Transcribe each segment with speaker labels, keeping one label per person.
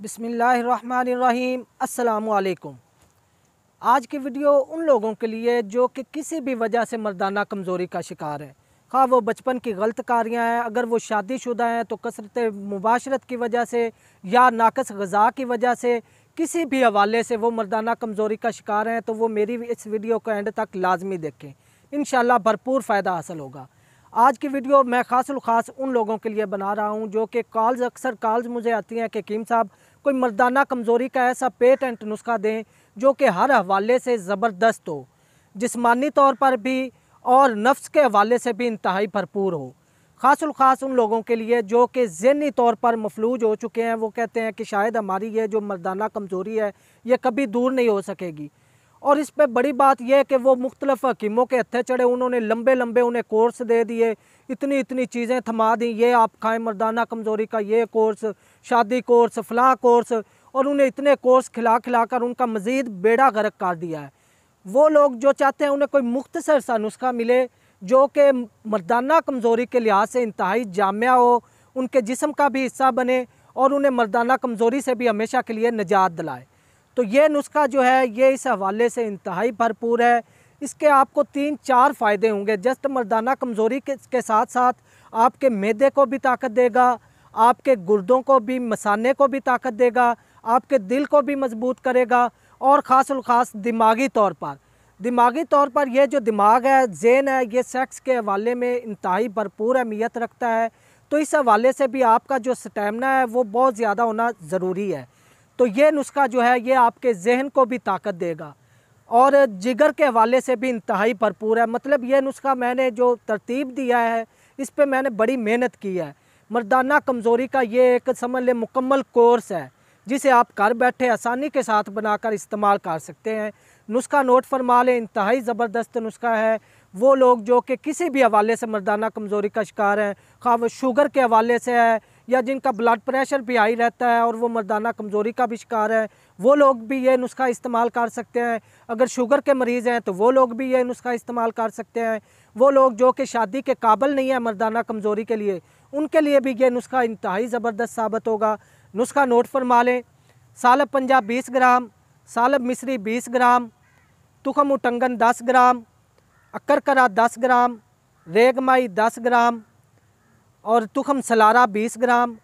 Speaker 1: बिस्मिल्लाहिर्रहमानिर्रहीम। अस्सलामुअलैकुम। आज की वीडियो उन लोगों के लिए जो कि किसी भी वजह से मर्दाना कमज़ोरी का शिकार है, खा वो बचपन की गलत कारियाँ हैं, अगर वो शादीशुदा हैं तो कसरत मुबाशरत की वजह से या नाकस ग़िज़ा की वजह से किसी भी हवाले से वो मर्दाना कमज़ोरी का शिकार हैं, तो वो मेरी इस वीडियो को एंड तक लाजमी देखें। इंशाल्लाह भरपूर फ़ायदा हासिल होगा। आज की वीडियो मैं ख़ास उन लोगों के लिए बना रहा हूं जो कि अक्सर कॉल्स मुझे आती हैं कि कीम साहब कोई मर्दाना कमज़ोरी का ऐसा पेटेंट नुस्खा दें जो कि हर हवाले से ज़बरदस्त हो, जिस्मानी तौर पर भी और नफ्स के हवाले से भी इंतहाई भरपूर हो। ख़ास उन लोगों के लिए जो कि ज़हनी तौर पर मफलूज हो चुके हैं, वो कहते हैं कि शायद हमारी ये जो मर्दाना कमज़ोरी है ये कभी दूर नहीं हो सकेगी। और इस पे बड़ी बात यह है कि वो मुख्तलिफ़ हकीमों के हत्थे चढ़े, उन्होंने लंबे उन्हें कोर्स दे दिए, इतनी चीज़ें थमा दी, ये आप खाएँ मर्दाना कमज़ोरी का ये कोर्स, शादी कोर्स, फ़लाँ कोर्स, और उन्हें इतने कोर्स खिला कर उनका मज़ीद बेड़ा गर्क कर दिया है। वो लोग जो चाहते हैं उन्हें कोई मुख्तसर सा नुस्खा मिले जो कि मर्दाना कमज़ोरी के लिहाज से इंतहाई जामिया हो, उनके जिस्म का भी हिस्सा बने और उन्हें मर्दाना कमज़ोरी से भी हमेशा के लिए निजात दिलाए। तो ये नुस्खा जो है ये इस हवाले से इंतहाई भरपूर है। इसके आपको 3-4 फ़ायदे होंगे। जस्ट मर्दाना कमज़ोरी के साथ साथ आपके मैदे को भी ताकत देगा, आपके गुर्दों को भी, मसाने को भी ताकत देगा, आपके दिल को भी मजबूत करेगा और ख़ास दिमागी तौर पर ये जो दिमाग है, ज़हन है, ये सेक्स के हवाले में इंतहाई भरपूर अहमियत रखता है। तो इस हवाले से भी आपका जो स्टैमिना है वो बहुत ज़्यादा होना ज़रूरी है। तो ये नुस्खा जो है ये आपके जहन को भी ताकत देगा और जिगर के हवाले से भी इंतहाई भरपूर है। मतलब ये नुस्खा मैंने जो तरतीब दिया है इस पे मैंने बड़ी मेहनत की है। मर्दाना कमज़ोरी का ये एक समझ लें मुकम्मल कोर्स है जिसे आप घर बैठे आसानी के साथ बनाकर इस्तेमाल कर सकते हैं। नुस्खा नोट फरमा लें, इंतहाई ज़बरदस्त नुस्खा है। वो लोग जो कि किसी भी हवाले से मर्दाना कमज़ोरी का शिकार हैं, खा वो शुगर के हवाले से है या जिनका ब्लड प्रेशर भी हाई रहता है और वो मर्दाना कमज़ोरी का भी शिकार है, वो लोग भी ये नुस्खा इस्तेमाल कर सकते हैं। अगर शुगर के मरीज़ हैं तो वो लोग भी ये नुस्खा इस्तेमाल कर सकते हैं। वो लोग जो कि शादी के काबिल नहीं है मर्दाना कमज़ोरी के लिए, उनके लिए भी ये नुस्खा इंतहाई ज़बरदस्त साबित होगा। नुस्खा नोट फरमा लें। सालब पंजाब 20 ग्राम, सालब मिस्री 20 ग्राम, तुखम उटंगन 10 ग्राम, अक्करकरा 10 ग्राम, रेगमाई 10 ग्राम और तुखम सलारा 20 ग्राम,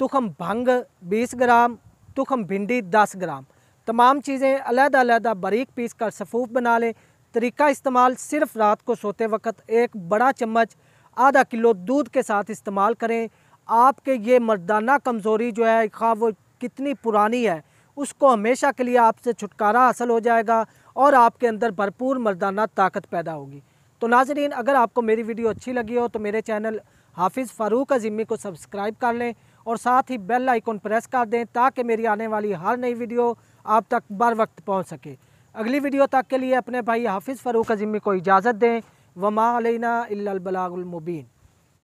Speaker 1: तुखम भंग 20 ग्राम, तुखम भिंडी 10 ग्राम। तमाम चीज़ें अलग-अलग बारीक पीस कर सफ़ूफ बना लें। तरीका इस्तेमाल सिर्फ रात को सोते वक्त एक बड़ा चम्मच आधा किलो दूध के साथ इस्तेमाल करें। आपके ये मर्दाना कमज़ोरी जो है खा वो कितनी पुरानी है उसको हमेशा के लिए आपसे छुटकारा हासिल हो जाएगा और आपके अंदर भरपूर मर्दाना ताकत पैदा होगी। तो नाज़रीन, अगर आपको मेरी वीडियो अच्छी लगी हो तो मेरे चैनल हाफिज़ फ़ारूक अज़ीमी को सब्सक्राइब कर लें और साथ ही बेल आइकन प्रेस कर दें ताकि मेरी आने वाली हर नई वीडियो आप तक बर वक्त पहुँच सके। अगली वीडियो तक के लिए अपने भाई हाफिज़ फ़ारूक अज़ीमी को इजाज़त दें। वमा अलैना इल्लल बलागुल मुबीन।